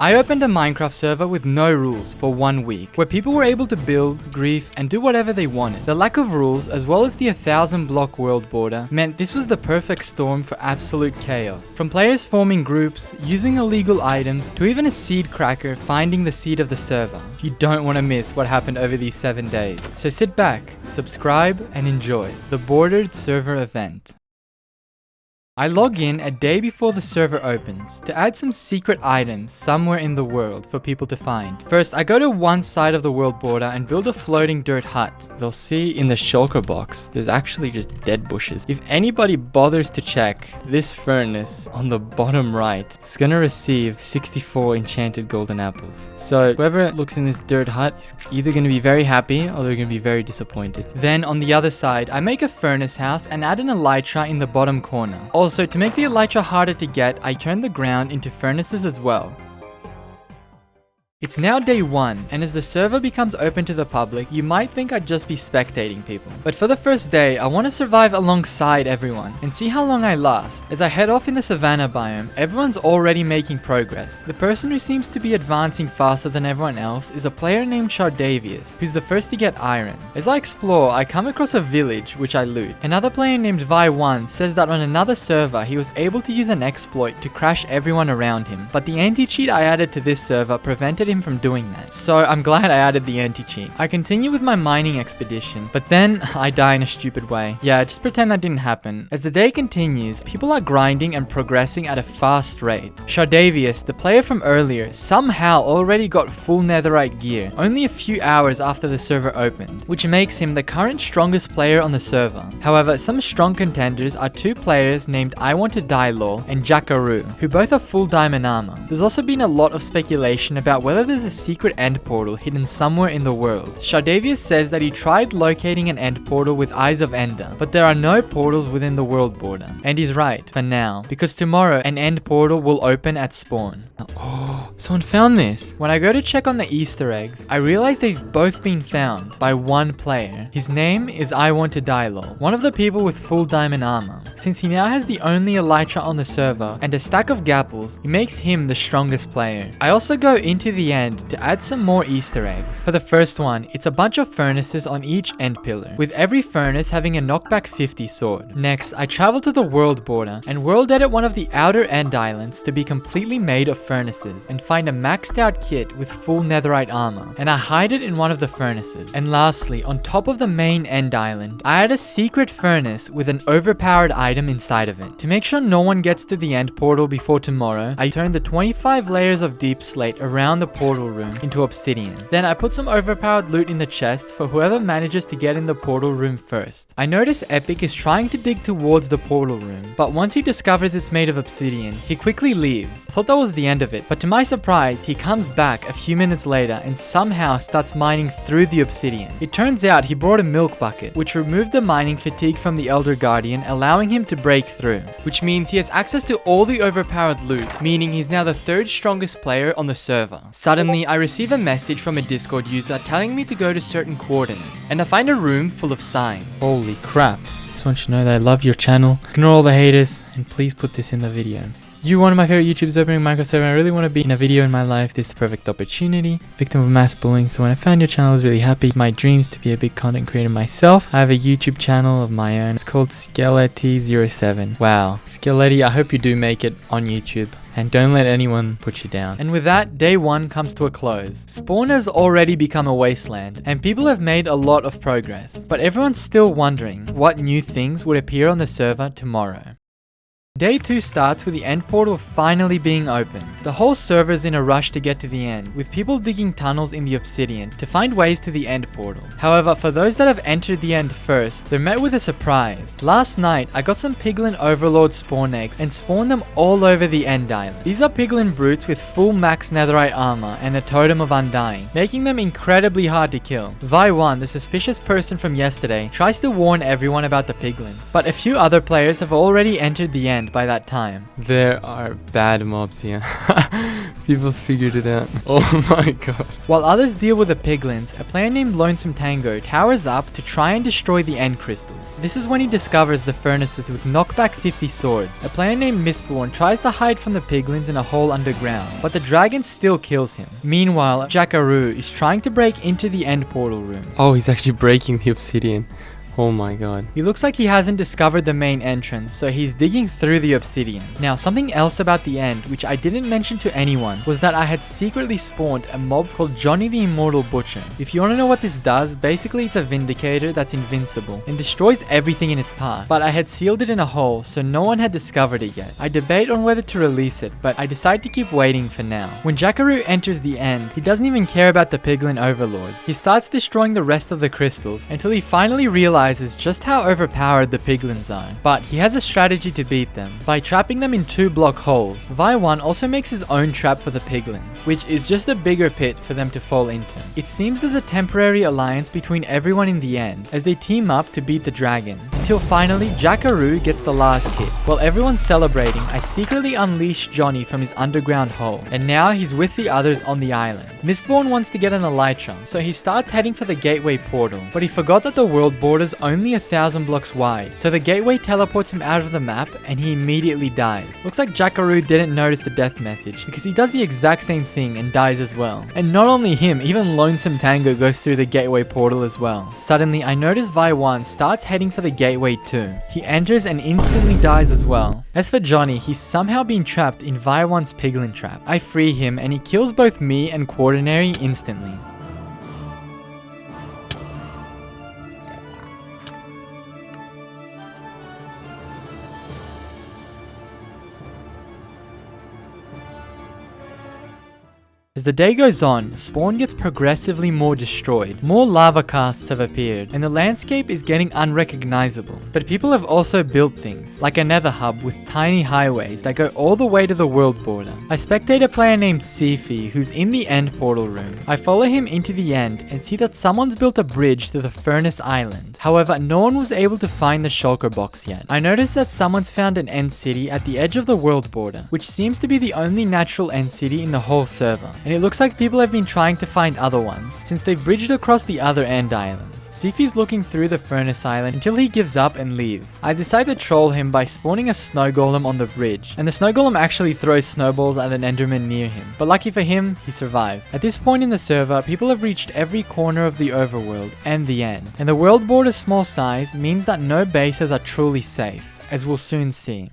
I opened a Minecraft server with no rules for 1 week, where people were able to build, grief, and do whatever they wanted. The lack of rules, as well as the 1,000 block world border, meant this was the perfect storm for absolute chaos. From players forming groups, using illegal items, to even a seed cracker finding the seed of the server. You don't want to miss what happened over these 7 days. So sit back, subscribe, and enjoy the bordered server event. I log in a day before the server opens to add some secret items somewhere in the world for people to find. First, I go to one side of the world border and build a floating dirt hut. They'll see in the shulker box, there's actually just dead bushes. If anybody bothers to check, this furnace on the bottom right is gonna receive 64 enchanted golden apples. So whoever looks in this dirt hut is either gonna be very happy or they're gonna be very disappointed. Then on the other side, I make a furnace house and add an elytra in the bottom corner. Also, to make the elytra harder to get, I turn the ground into furnaces as well. It's now day 1, and as the server becomes open to the public, you might think I'd just be spectating people. But for the first day, I want to survive alongside everyone, and see how long I last. As I head off in the savannah biome, everyone's already making progress. The person who seems to be advancing faster than everyone else is a player named Shardavius, who's the first to get iron. As I explore, I come across a village, which I loot. Another player named Vi1 says that on another server, he was able to use an exploit to crash everyone around him, but the anti-cheat I added to this server prevented him from doing that. So I'm glad I added the anti-cheat. I continue with my mining expedition, but then I die in a stupid way. Yeah, just pretend that didn't happen. As the day continues, people are grinding and progressing at a fast rate. Shardavius, the player from earlier, somehow already got full netherite gear, only a few hours after the server opened, which makes him the current strongest player on the server. However, some strong contenders are 2 players named I Want to Die Law and Jackaroo, who both have full diamond armor. There's also been a lot of speculation about whether there's a secret end portal hidden somewhere in the world. Shardavius says that he tried locating an end portal with Eyes of Ender, but there are no portals within the world border. And he's right, for now, because tomorrow an end portal will open at spawn. Oh, someone found this. When I go to check on the Easter eggs, I realize they've both been found by one player. His name is I Want to Die Law, one of the people with full diamond armor. Since he now has the only elytra on the server and a stack of gapples, it makes him the strongest player. I also go into the end to add some more Easter eggs. For the first one, it's a bunch of furnaces on each end pillar, with every furnace having a knockback 50 sword. Next, I travel to the world border and world edit one of the outer end islands to be completely made of furnaces and find a maxed out kit with full netherite armor, and I hide it in one of the furnaces. And lastly, on top of the main end island, I add a secret furnace with an overpowered item inside of it. To make sure no one gets to the end portal before tomorrow, I turn the 25 layers of deep slate around the portal room into obsidian. Then I put some overpowered loot in the chest for whoever manages to get in the portal room first. I notice Epic is trying to dig towards the portal room, but once he discovers it's made of obsidian, he quickly leaves. I thought that was the end of it, but to my surprise, he comes back a few minutes later and somehow starts mining through the obsidian. It turns out he brought a milk bucket, which removed the mining fatigue from the Elder Guardian, allowing him to break through, which means he has access to all the overpowered loot, meaning he's now the 3rd strongest player on the server. Suddenly, I receive a message from a Discord user telling me to go to certain coordinates, and I find a room full of signs. Holy crap. Just want you to know that I love your channel. Ignore all the haters, and please put this in the video. You're one of my favorite YouTubers opening Minecraft server, and I really want to be in a video in my life. This is the perfect opportunity. Victim of mass bullying, so when I found your channel I was really happy. My dreams to be a big content creator myself. I have a YouTube channel of my own. It's called Skeletti07. Wow. Skeletti, I hope you do make it on YouTube. And don't let anyone put you down. And with that, day 1 comes to a close. Spawn has already become a wasteland, and people have made a lot of progress. But everyone's still wondering what new things would appear on the server tomorrow. Day 2 starts with the end portal finally being opened. The whole server is in a rush to get to the end, with people digging tunnels in the obsidian to find ways to the end portal. However, for those that have entered the end first, they're met with a surprise. Last night, I got some piglin overlord spawn eggs and spawned them all over the end island. These are piglin brutes with full max netherite armor and a totem of undying, making them incredibly hard to kill. Vi1, the suspicious person from yesterday, tries to warn everyone about the piglins, but a few other players have already entered the end spawned by that time. There are bad mobs here. People figured it out. Oh my god. While others deal with the piglins, a player named Lonesome Tango towers up to try and destroy the end crystals. This is when he discovers the furnaces with knockback 50 swords. A player named Mistborn tries to hide from the piglins in a hole underground, but the dragon still kills him. Meanwhile, Jackaroo is trying to break into the end portal room. Oh, he's actually breaking the obsidian. Oh my god. He looks like he hasn't discovered the main entrance, so he's digging through the obsidian. Now, something else about the end, which I didn't mention to anyone, was that I had secretly spawned a mob called Johnny the Immortal Butcher. If you want to know what this does, basically it's a Vindicator that's invincible and destroys everything in its path. But I had sealed it in a hole, so no one had discovered it yet. I debate on whether to release it, but I decide to keep waiting for now. When Jackaroo enters the end, he doesn't even care about the piglin overlords. He starts destroying the rest of the crystals until he finally realizes just how overpowered the piglins are, but he has a strategy to beat them by trapping them in 2-block holes. Vi 1 also makes his own trap for the piglins, which is just a bigger pit for them to fall into. It seems there's a temporary alliance between everyone in the end as they team up to beat the dragon, until finally Jackaroo gets the last hit. While everyone's celebrating, I secretly unleash Johnny from his underground hole, and now he's with the others on the island. Mistborn wants to get an elytra, so he starts heading for the gateway portal, but he forgot that the world borders only 1,000 blocks wide, so the gateway teleports him out of the map and he immediately dies. Looks like Jackaroo didn't notice the death message, because he does the exact same thing and dies as well. And not only him, even Lonesome Tango goes through the gateway portal as well. Suddenly, I notice Vi 1 starts heading for the gateway too. He enters and instantly dies as well. As for Johnny, he's somehow been trapped in Vi 1's piglin trap. I free him and he kills both me and Quaternary instantly. As the day goes on, spawn gets progressively more destroyed, more lava casts have appeared, and the landscape is getting unrecognizable. But people have also built things, like a nether hub with tiny highways that go all the way to the world border. I spectate a player named Sifi who's in the end portal room. I follow him into the end and see that someone's built a bridge to the Furnace Island. However, no one was able to find the shulker box yet. I notice that someone's found an end city at the edge of the world border, which seems to be the only natural end city in the whole server. And it looks like people have been trying to find other ones, since they've bridged across the other end islands. Sifi's looking through the Furnace Island until he gives up and leaves. I decide to troll him by spawning a snow golem on the bridge, and the snow golem actually throws snowballs at an enderman near him, but lucky for him, he survives. At this point in the server, people have reached every corner of the overworld and the end, and the world border's small size means that no bases are truly safe, as we'll soon see.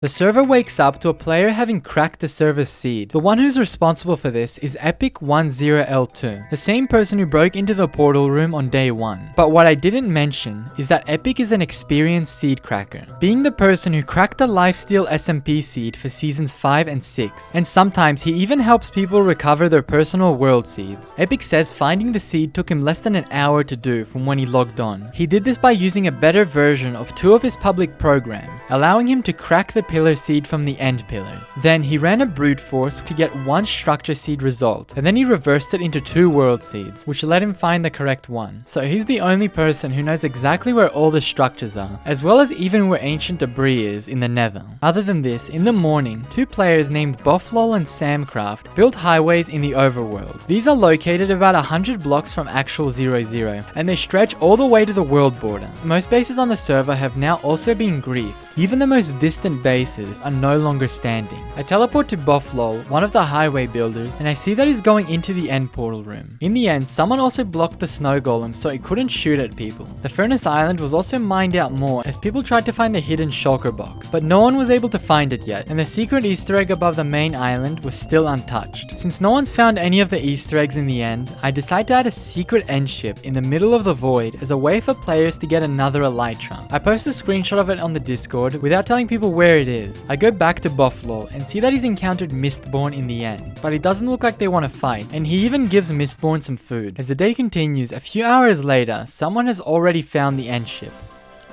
The server wakes up to a player having cracked the server's seed. The one who's responsible for this is Epic10L2, the same person who broke into the portal room on day 1. But what I didn't mention is that Epic is an experienced seed cracker, being the person who cracked the lifesteal SMP seed for seasons 5 and 6, and sometimes he even helps people recover their personal world seeds. Epic says finding the seed took him less than an hour to do from when he logged on. He did this by using a better version of 2 of his public programs, allowing him to crack the pillar seed from the end pillars. Then he ran a brute force to get 1 structure seed result, and then he reversed it into 2 world seeds, which let him find the correct one. So he's the only person who knows exactly where all the structures are, as well as even where ancient debris is in the nether. Other than this, in the morning, 2 players named Bufflol and Samcraft built highways in the overworld. These are located about 100 blocks from actual 00, and they stretch all the way to the world border. Most bases on the server have now also been griefed. Even the most distant bases are no longer standing. I teleport to Bufflol, one of the highway builders, and I see that he's going into the end portal room. In the end, someone also blocked the snow golem so it couldn't shoot at people. The Furnace Island was also mined out more as people tried to find the hidden shulker box, but no one was able to find it yet, and the secret Easter egg above the main island was still untouched. Since no one's found any of the Easter eggs in the end, I decide to add a secret end ship in the middle of the void as a way for players to get another elytra. I post a screenshot of it on the Discord without telling people where it is. I go back to Buffalo and see that he's encountered Mistborn in the end, but it doesn't look like they want to fight, and he even gives Mistborn some food. As the day continues, a few hours later, someone has already found the end ship.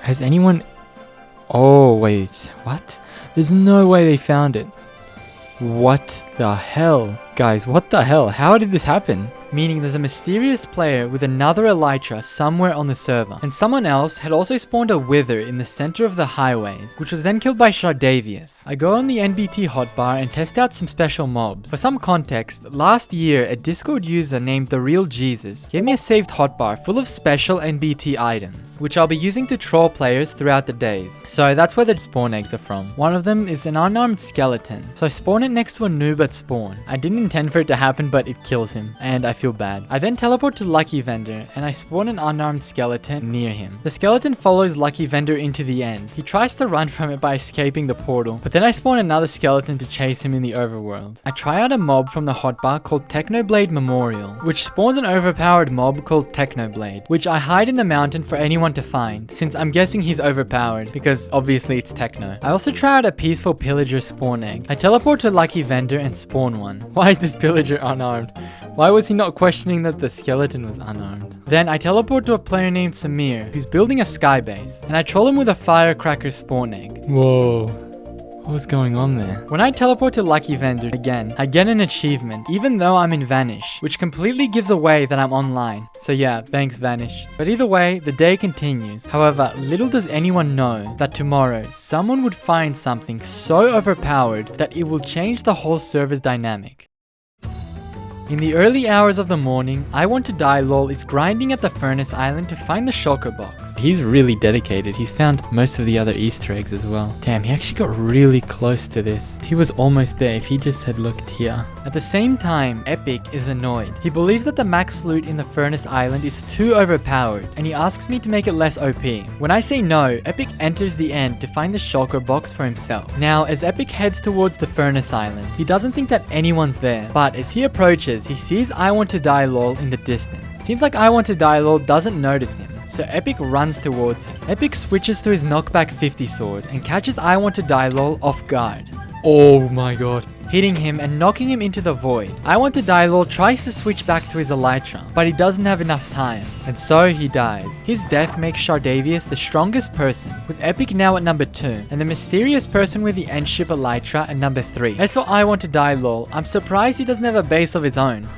Has anyone... Oh wait, what? There's no way they found it. What the hell? Guys, what the hell? How did this happen? meaning there's a mysterious player with another elytra somewhere on the server, and someone else had also spawned a wither in the center of the highways, which was then killed by Shardavius. I go on the NBT hotbar and test out some special mobs. For some context, last year a Discord user named The Real Jesus gave me a saved hotbar full of special NBT items, which I'll be using to troll players throughout the days. So that's where the spawn eggs are from. One of them is an unarmed skeleton, so I spawn it next to a noob at spawn. I didn't intend for it to happen, but it kills him, and I feel bad. I then teleport to Lucky Vendor, and I spawn an unarmed skeleton near him. The skeleton follows Lucky Vendor into the end. He tries to run from it by escaping the portal, but then I spawn another skeleton to chase him in the overworld. I try out a mob from the hotbar called Technoblade Memorial, which spawns an overpowered mob called Technoblade, which I hide in the mountain for anyone to find, since I'm guessing he's overpowered, because obviously it's Techno. I also try out a peaceful pillager spawn egg. I teleport to Lucky Vendor and spawn one. Why is this pillager unarmed? Why was he not questioning that the skeleton was unarmed? Then I teleport to a player named Samir, who's building a sky base, and I troll him with a firecracker spawn egg. Whoa. What was going on there? When I teleport to Lucky Vendor again, I get an achievement, even though I'm in Vanish, which completely gives away that I'm online. So yeah, thanks Vanish. But either way, the day continues. However, little does anyone know that tomorrow, someone would find something so overpowered that it will change the whole server's dynamic. In the early hours of the morning, I Want to Die LOL is grinding at the Furnace Island to find the shulker box. He's really dedicated. He's found most of the other Easter eggs as well. Damn, he actually got really close to this. He was almost there if he just had looked here. At the same time, Epic is annoyed. He believes that the max loot in the Furnace Island is too overpowered, and he asks me to make it less OP. When I say no, Epic enters the end to find the shulker box for himself. Now, as Epic heads towards the Furnace Island, he doesn't think that anyone's there, but as he approaches, he sees I Want to Die LOL in the distance. Seems like I Want to Die LOL doesn't notice him, so Epic runs towards him. Epic switches to his knockback 50 sword and catches I Want to Die LOL off guard, Oh my god. hitting him and knocking him into the void. I Want to Die LOL tries to switch back to his elytra, but he doesn't have enough time, and so he dies. His death makes Shardavius the strongest person, with Epic now at number 2, and the mysterious person with the end ship elytra at number 3. As for I Want to Die LOL, I'm surprised he doesn't have a base of his own.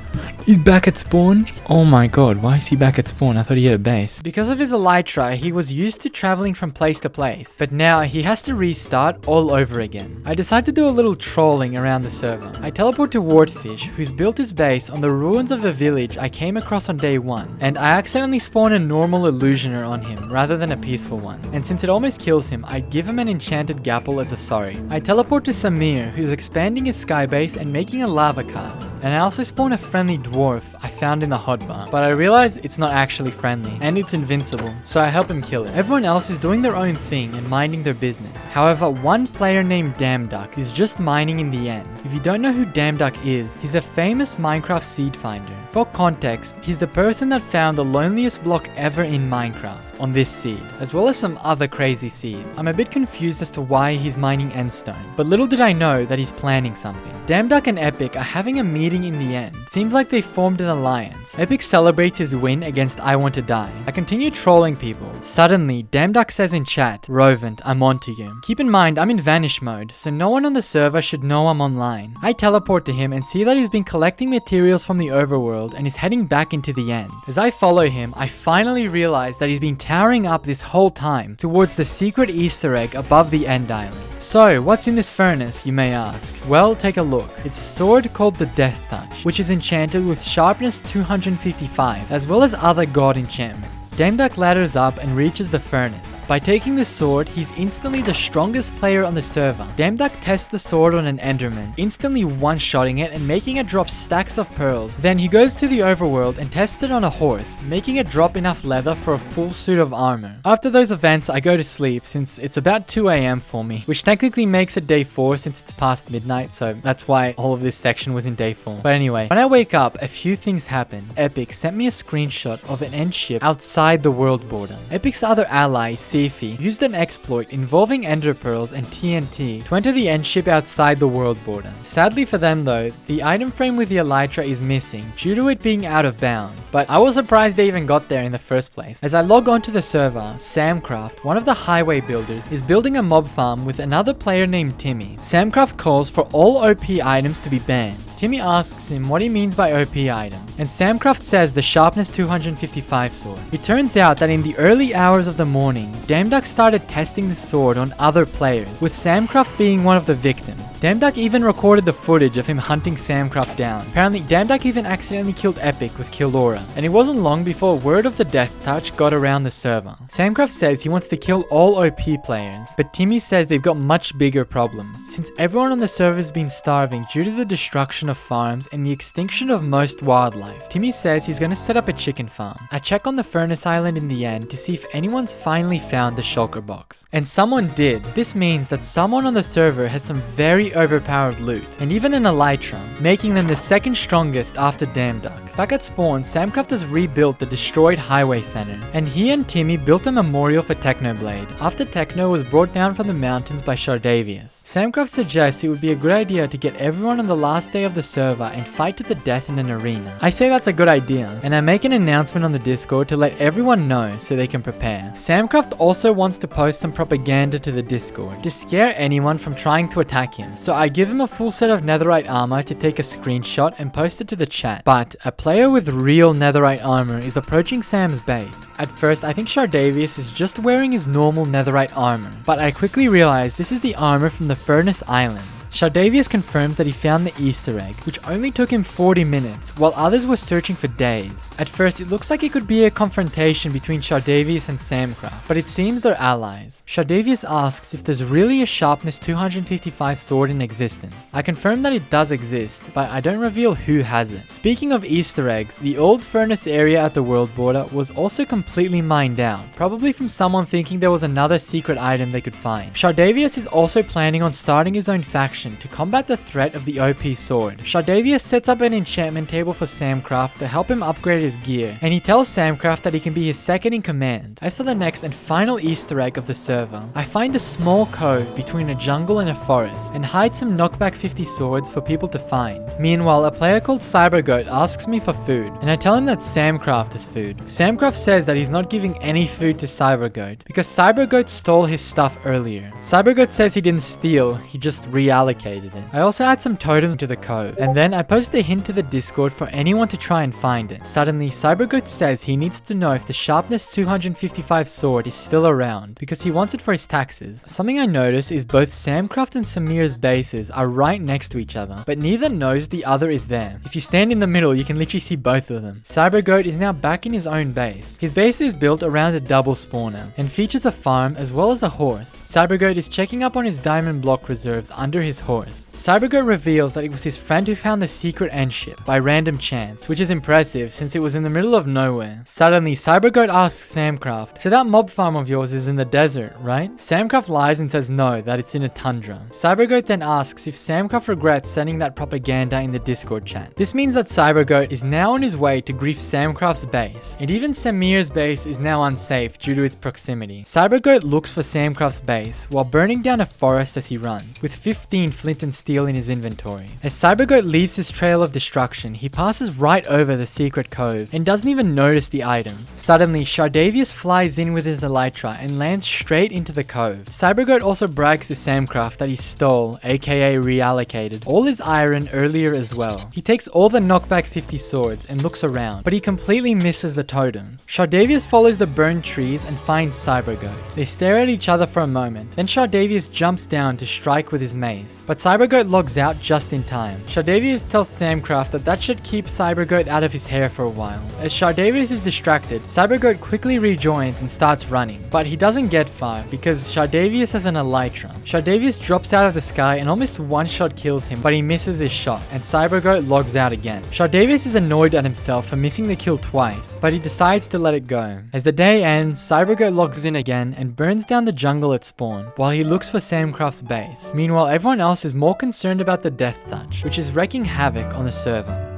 He's back at spawn? Oh my god, why is he back at spawn? I thought he had a base. Because of his elytra, he was used to traveling from place to place, but now he has to restart all over again. I decide to do a little trolling around the server. I teleport to Wardfish, who's built his base on the ruins of the village I came across on day 1, and I accidentally spawn a normal illusioner on him rather than a peaceful one. And since it almost kills him, I give him an enchanted gapple as a sorry. I teleport to Samir, who's expanding his sky base and making a lava cast, and I also spawn a friendly dwarf I found in the hotbar, but I realize it's not actually friendly, and it's invincible, so I help him kill it. Everyone else is doing their own thing and minding their business. However, one player named Damduck is just mining in the end. If you don't know who Damduck is, he's a famous Minecraft seed finder. For context, he's the person that found the loneliest block ever in Minecraft on this seed, as well as some other crazy seeds. I'm a bit confused as to why he's mining endstone, but little did I know that he's planning something. Damduck and Epic are having a meeting in the end. Seems like they formed an alliance. Epic celebrates his win against I Want to Die. I continue trolling people. Suddenly, Damduck says in chat, "Rovent, I'm onto you." Keep in mind, I'm in Vanish mode, so no one on the server should know I'm online. I teleport to him and see that he's been collecting materials from the overworld and is heading back into the end. As I follow him, I finally realize that he's been towering up this whole time towards the secret Easter egg above the end island. So, what's in this furnace, you may ask? Well, take a look. It's a sword called the Death Touch, which is enchanted with sharpness 255, as well as other god enchantments. Damduck ladders up and reaches the furnace. By taking the sword, he's instantly the strongest player on the server. Damduck tests the sword on an enderman, instantly one-shotting it and making it drop stacks of pearls. Then he goes to the overworld and tests it on a horse, making it drop enough leather for a full suit of armor. After those events, I go to sleep since it's about 2 AM for me, which technically makes it day 4 since it's past midnight, so that's why all of this section was in day 4. But anyway, when I wake up, a few things happen. Epic sent me a screenshot of an end ship outside the world border. Epic's other ally, Sifi, used an exploit involving ender pearls and TNT to enter the end ship outside the world border. Sadly for them though, the item frame with the elytra is missing due to it being out of bounds, but I was surprised they even got there in the first place. As I log onto the server, Samcraft, one of the highway builders, is building a mob farm with another player named Timmy. Samcraft calls for all OP items to be banned. Timmy asks him what he means by OP items, and Samcraft says the sharpness 255 sword. It turns out that in the early hours of the morning, Damduck started testing the sword on other players, with Samcraft being one of the victims. Damduck even recorded the footage of him hunting Samcraft down. Apparently, Damduck even accidentally killed Epic with Killora, and it wasn't long before word of the death touch got around the server. Samcraft says he wants to kill all OP players, but Timmy says they've got much bigger problems, since everyone on the server has been starving due to the destruction of farms and the extinction of most wildlife. Timmy says he's going to set up a chicken farm. I check on the Furnace Island in the end to see if anyone's finally found the shulker box. And someone did. This means that someone on the server has some very overpowered loot, and even an elytra, making them the second strongest after Damduck. Back at spawn, Samcraft has rebuilt the destroyed highway center, and he and Timmy built a memorial for Technoblade, after Techno was brought down from the mountains by Shardavius. Samcraft suggests it would be a good idea to get everyone on the last day of the server and fight to the death in an arena. I say that's a good idea, and I make an announcement on the Discord to let everyone know so they can prepare. Samcraft also wants to post some propaganda to the Discord to scare anyone from trying to attack him, so I give him a full set of netherite armor to take a screenshot and post it to the chat. But a player with real netherite armor is approaching Sam's base. At first, I think Shardavius is just wearing his normal netherite armor, but I quickly realize this is the armor from the Furnace Island. Shardavius confirms that he found the Easter egg, which only took him 40 minutes, while others were searching for days. At first, it looks like it could be a confrontation between Shardavius and Samcraft, but it seems they're allies. Shardavius asks if there's really a sharpness 255 sword in existence. I confirm that it does exist, but I don't reveal who has it. Speaking of Easter eggs, the old furnace area at the world border was also completely mined out, probably from someone thinking there was another secret item they could find. Shardavius is also planning on starting his own faction to combat the threat of the OP sword. Shardavius sets up an enchantment table for Samcraft to help him upgrade his gear, and he tells Samcraft that he can be his second in command. As for the next and final Easter egg of the server, I find a small cove between a jungle and a forest, and hide some knockback 50 swords for people to find. Meanwhile, a player called Cybergoat asks me for food, and I tell him that Samcraft has food. Samcraft says that he's not giving any food to Cybergoat, because Cybergoat stole his stuff earlier. Cybergoat says he didn't steal, he just reallocated it. I also add some totems to the cove, and then I post a hint to the Discord for anyone to try and find it. Suddenly, Cybergoat says he needs to know if the sharpness 255 sword is still around, because he wants it for his taxes. Something I notice is both Samcraft and Samir's bases are right next to each other, but neither knows the other is there. If you stand in the middle, you can literally see both of them. Cybergoat is now back in his own base. His base is built around a double spawner, and features a farm as well as a horse. Cybergoat is checking up on his diamond block reserves under his horse. Cybergoat reveals that it was his friend who found the secret end ship by random chance, which is impressive since it was in the middle of nowhere. Suddenly, Cybergoat asks Samcraft, "So that mob farm of yours is in the desert, right?" Samcraft lies and says no, that it's in a tundra. Cybergoat then asks if Samcraft regrets sending that propaganda in the Discord chat. This means that Cybergoat is now on his way to grief Samcraft's base, and even Samir's base is now unsafe due to its proximity. Cybergoat looks for Samcraft's base while burning down a forest as he runs, with 15 flint and steel in his inventory. As Cybergoat leaves his trail of destruction, he passes right over the secret cove and doesn't even notice the items. Suddenly, Shardavius flies in with his elytra and lands straight into the cove. Cybergoat also brags to Samcraft that he stole, aka reallocated, all his iron earlier as well. He takes all the knockback 50 swords and looks around, but he completely misses the totems. Shardavius follows the burned trees and finds Cybergoat. They stare at each other for a moment, then Shardavius jumps down to strike with his mace, but Cybergoat logs out just in time. Shardavius tells Samcraft that should keep Cybergoat out of his hair for a while. As Shardavius is distracted, Cybergoat quickly rejoins and starts running, but he doesn't get far because Shardavius has an elytra. Shardavius drops out of the sky and almost one-shot kills him, but he misses his shot, and Cybergoat logs out again. Shardavius is annoyed at himself for missing the kill twice, but he decides to let it go. As the day ends, Cybergoat logs in again and burns down the jungle at spawn, while he looks for Samcraft's base. Meanwhile, everyone else is more concerned about the death touch, which is wreaking havoc on the server.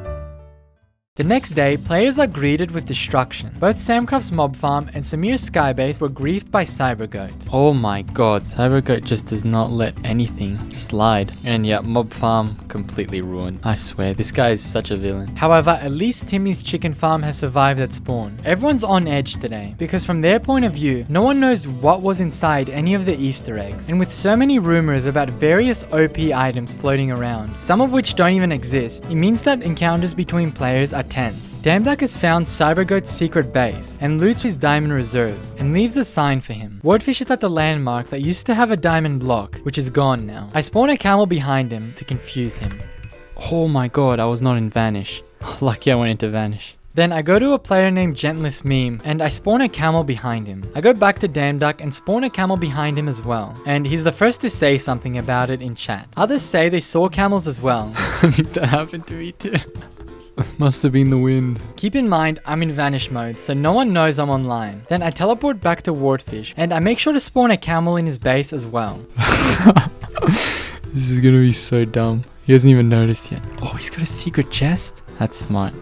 The next day, players are greeted with destruction. Both Samcraft's mob farm and Samir's skybase were griefed by Cybergoat. Oh my god, Cybergoat just does not let anything slide. And yeah, mob farm completely ruined. I swear, this guy is such a villain. However, at least Timmy's chicken farm has survived at spawn. Everyone's on edge today, because from their point of view, no one knows what was inside any of the Easter eggs. And with so many rumors about various OP items floating around, some of which don't even exist, it means that encounters between players are tense. Damduck has found Cybergoat's secret base and loots his diamond reserves and leaves a sign for him. Wordfish is at the landmark that used to have a diamond block, which is gone now. I spawn a camel behind him to confuse him. Oh my god, I was not in Vanish. Lucky I went into Vanish. Then I go to a player named Gentlest Meme and I spawn a camel behind him. I go back to Damduck and spawn a camel behind him as well. And he's the first to say something about it in chat. Others say they saw camels as well. I think that happened to me too. Must have been the wind. Keep in mind, I'm in Vanish mode, so no one knows I'm online. Then I teleport back to Wardfish and I make sure to spawn a camel in his base as well. This is gonna be so dumb. He hasn't even noticed yet. Oh, he's got a secret chest? That's smart.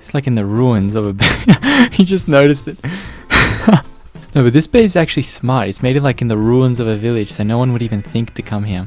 It's like in the ruins of a base. He just noticed it. No, but this base is actually smart. It's made it like in the ruins of a village, so no one would even think to come here.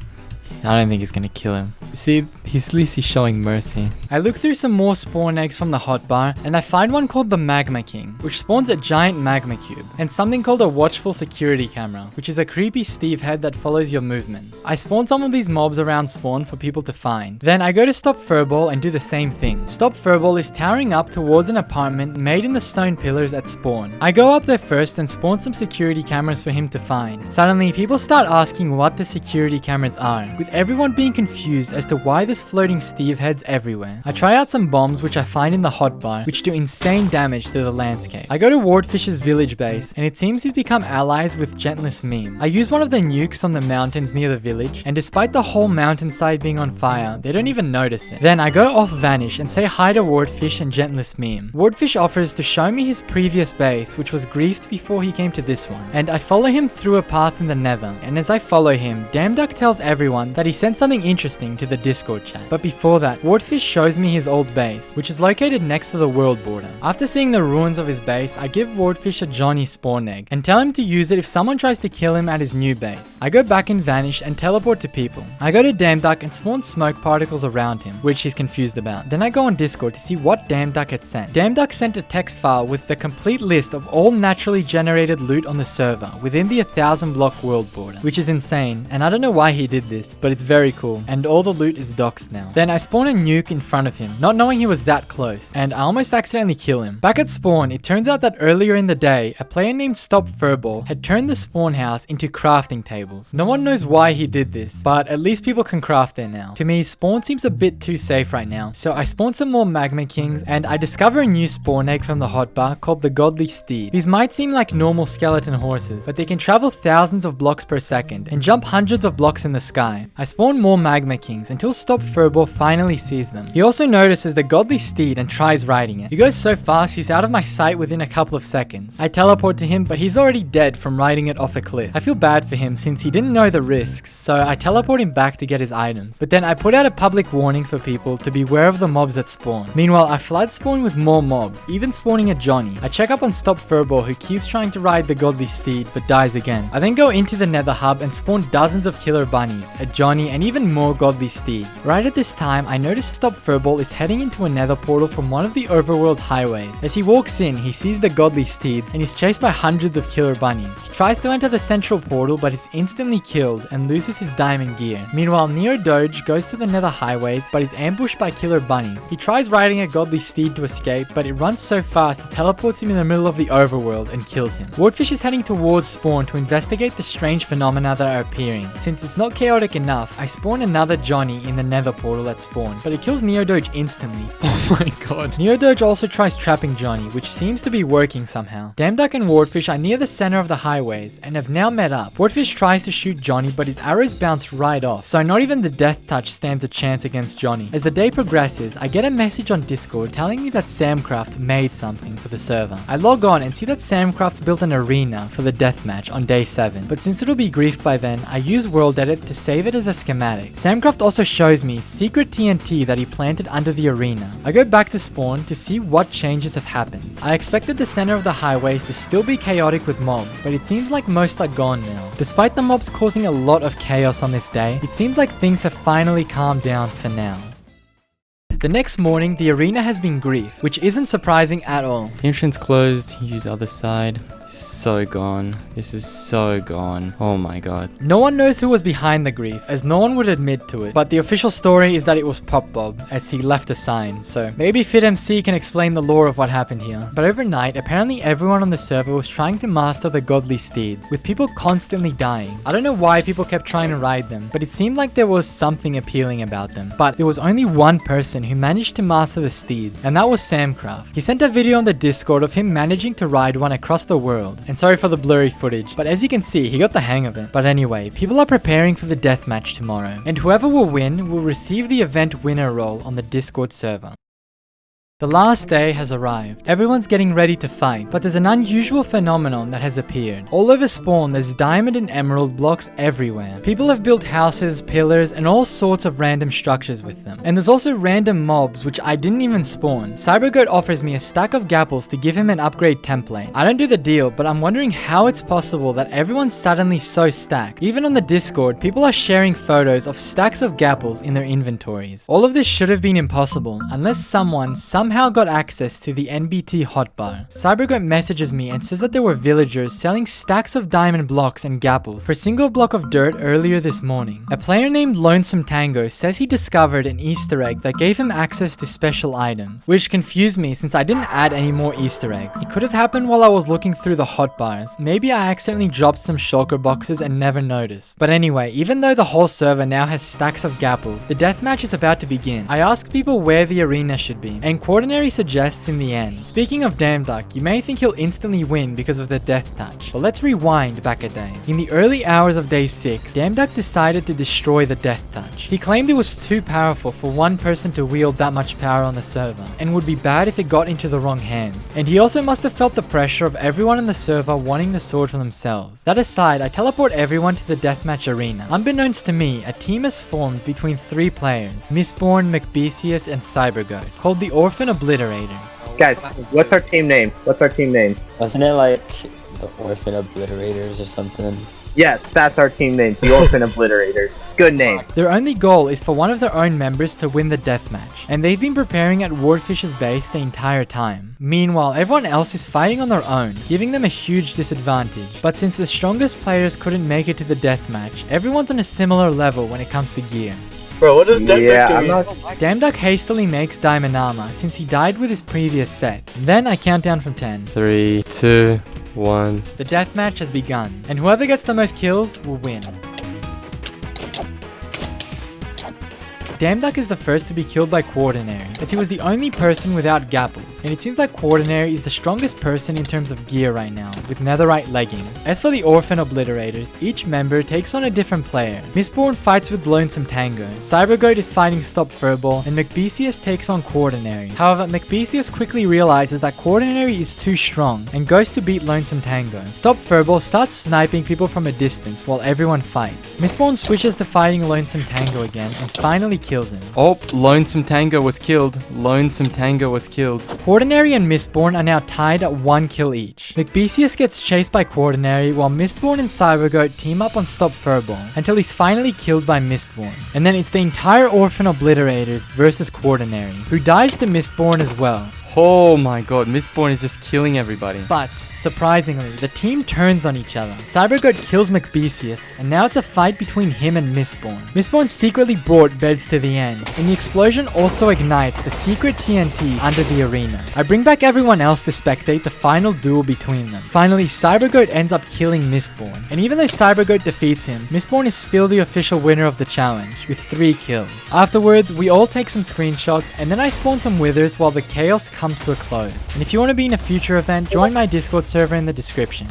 I don't think it's gonna kill him. See, at least he's showing mercy. I look through some more spawn eggs from the hotbar and I find one called the Magma King, which spawns a giant magma cube, and something called a watchful security camera, which is a creepy Steve head that follows your movements. I spawn some of these mobs around spawn for people to find. Then I go to Stop Furball and do the same thing. Stop Furball is towering up towards an apartment made in the stone pillars at spawn. I go up there first and spawn some security cameras for him to find. Suddenly, people start asking what the security cameras are, with everyone being confused as to why there's floating Steve heads everywhere. I try out some bombs which I find in the hotbar, which do insane damage to the landscape. I go to Wardfish's village base, and it seems he's become allies with Gentlest Meme. I use one of the nukes on the mountains near the village, and despite the whole mountainside being on fire, they don't even notice it. Then I go off Vanish and say hi to Wardfish and Gentlest Meme. Wardfish offers to show me his previous base, which was griefed before he came to this one, and I follow him through a path in the nether, and as I follow him, Damduck tells everyone that he sent something interesting to the Discord chat. But before that, Wardfish shows me his old base, which is located next to the world border. After seeing the ruins of his base, I give Wardfish a Johnny spawn egg and tell him to use it if someone tries to kill him at his new base. I go back in Vanish and teleport to people. I go to Damduck and spawn smoke particles around him, which he's confused about. Then I go on Discord to see what Damduck had sent. Damduck sent a text file with the complete list of all naturally generated loot on the server within the 1,000 block world border, which is insane, and I don't know why he did this, but it's very cool, and all the loot is doxed now. Then I spawn a nuke in front of him, not knowing he was that close, and I almost accidentally kill him. Back at spawn, it turns out that earlier in the day, a player named Stop Furball had turned the spawn house into crafting tables. No one knows why he did this, but at least people can craft there now. To me, spawn seems a bit too safe right now, so I spawn some more Magma Kings, and I discover a new spawn egg from the hotbar called the Godly Steed. These might seem like normal skeleton horses, but they can travel thousands of blocks per second and jump hundreds of blocks in the sky. I spawn more Magma Kings until Stop Furball finally sees them. He also notices the Godly Steed and tries riding it. He goes so fast he's out of my sight within a couple of seconds. I teleport to him, but he's already dead from riding it off a cliff. I feel bad for him since he didn't know the risks, so I teleport him back to get his items. But then I put out a public warning for people to beware of the mobs that spawn. Meanwhile, I flood spawn with more mobs, even spawning a Johnny. I check up on Stop Furball, who keeps trying to ride the Godly Steed but dies again. I then go into the Nether Hub and spawn dozens of killer bunnies, a Johnny, and even more Godly Steed. Right at this time, I notice Stop Furball is heading into a nether portal from one of the overworld highways. As he walks in, he sees the Godly Steeds and is chased by hundreds of killer bunnies. He tries to enter the central portal but is instantly killed and loses his diamond gear. Meanwhile, Neo Doge goes to the nether highways but is ambushed by killer bunnies. He tries riding a Godly Steed to escape, but it runs so fast it teleports him in the middle of the overworld and kills him. Wardfish is heading towards spawn to investigate the strange phenomena that are appearing. Since it's not chaotic enough, I spawn another Johnny in the nether portal at spawn, but it kills Neo Doge instantly. Oh my god. Neo Doge also tries trapping Johnny, which seems to be working somehow. Damduck and Wardfish are near the center of the highways and have now met up. Wardfish tries to shoot Johnny, but his arrows bounce right off, so not even the death touch stands a chance against Johnny. As the day progresses, I get a message on Discord telling me that Samcraft made something for the server. I log on and see that Samcraft's built an arena for the deathmatch on day 7, but since it'll be griefed by then, I use World Edit to save it as as a schematic. Samcraft also shows me secret TNT that he planted under the arena. I go back to spawn to see what changes have happened. I expected the center of the highways to still be chaotic with mobs, but it seems like most are gone now. Despite the mobs causing a lot of chaos on this day, it seems like things have finally calmed down for now. The next morning, the arena has been griefed, which isn't surprising at all. The entrance closed, use other side. So gone. This is so gone. Oh my god. No one knows who was behind the grief, as no one would admit to it, but the official story is that it was Pop Bob, as he left a sign, so maybe FitMC can explain the lore of what happened here. But overnight, apparently everyone on the server was trying to master the godly steeds, with people constantly dying. I don't know why people kept trying to ride them, but it seemed like there was something appealing about them. But there was only one person who managed to master the steeds, and that was Samcraft. He sent a video on the Discord of him managing to ride one across the world. And sorry for the blurry footage, but as you can see, he got the hang of it. But anyway, people are preparing for the deathmatch tomorrow, and whoever will win will receive the event winner role on the Discord server. The last day has arrived. Everyone's getting ready to fight, but there's an unusual phenomenon that has appeared. All over spawn, there's diamond and emerald blocks everywhere. People have built houses, pillars, and all sorts of random structures with them. And there's also random mobs, which I didn't even spawn. CyberGoat offers me a stack of gapples to give him an upgrade template. I don't do the deal, but I'm wondering how it's possible that everyone's suddenly so stacked. Even on the Discord, people are sharing photos of stacks of gapples in their inventories. All of this should have been impossible, unless someone somehow got access to the NBT hotbar. CyberGoat messages me and says that there were villagers selling stacks of diamond blocks and gapples for a single block of dirt earlier this morning. A player named Lonesome Tango says he discovered an Easter egg that gave him access to special items, which confused me since I didn't add any more Easter eggs. It could have happened while I was looking through the hotbars. Maybe I accidentally dropped some shulker boxes and never noticed. But anyway, even though the whole server now has stacks of gapples, the deathmatch is about to begin. I ask people where the arena should be, and Coordinary suggests in the end. Speaking of Damduck, you may think he'll instantly win because of the death touch, but let's rewind back a day. In the early hours of day 6, Damduck decided to destroy the death touch. He claimed it was too powerful for one person to wield that much power on the server, and would be bad if it got into the wrong hands. And he also must have felt the pressure of everyone in the server wanting the sword for themselves. That aside, I teleport everyone to the deathmatch arena. Unbeknownst to me, a team has formed between 3 players, Mistborn, McBeasius, and CyberGoat, called the Orphan Obliterators. Guys, what's our team name? Wasn't it like the Orphan Obliterators or something? Yes, that's our team name, the Orphan Obliterators. Good name. Their only goal is for one of their own members to win the deathmatch, and they've been preparing at Wardfish's base the entire time. Meanwhile, everyone else is fighting on their own, giving them a huge disadvantage. But since the strongest players couldn't make it to the deathmatch, everyone's on a similar level when it comes to gear. Bro, what is Damduck doing? Damduck hastily makes diamond armor since he died with his previous set. Then I count down from 10. 3, 2, 1. The deathmatch has begun, and whoever gets the most kills will win. Damduck is the first to be killed by Quaternary, as he was the only person without gapples, and it seems like Quaternary is the strongest person in terms of gear right now, with netherite leggings. As for the Orphan Obliterators, each member takes on a different player. Mistborn fights with Lonesome Tango, CyberGoat is fighting Stop Furball, and McBeasius takes on Quaternary. However, McBeasius quickly realizes that Quaternary is too strong, and goes to beat Lonesome Tango. Stop Furball starts sniping people from a distance while everyone fights. Mistborn switches to fighting Lonesome Tango again, and finally kills him. Oh, Lonesome Tango was killed. Lonesome Tango was killed. Quaternary and Mistborn are now tied at 1 kill each. McBeasius gets chased by Quaternary while Mistborn and CyberGoat team up on Stop Furball until he's finally killed by Mistborn. And then it's the entire Orphan Obliterators versus Quaternary, who dies to Mistborn as well. Oh my god, Mistborn is just killing everybody. But, surprisingly, the team turns on each other. CyberGoat kills McBeasius, and now it's a fight between him and Mistborn. Mistborn secretly brought beds to the end, and the explosion also ignites the secret TNT under the arena. I bring back everyone else to spectate the final duel between them. Finally, CyberGoat ends up killing Mistborn, and even though CyberGoat defeats him, Mistborn is still the official winner of the challenge, with 3 kills. Afterwards, we all take some screenshots, and then I spawn some withers while the chaos comes to a close. And if you want to be in a future event, join my Discord server in the description.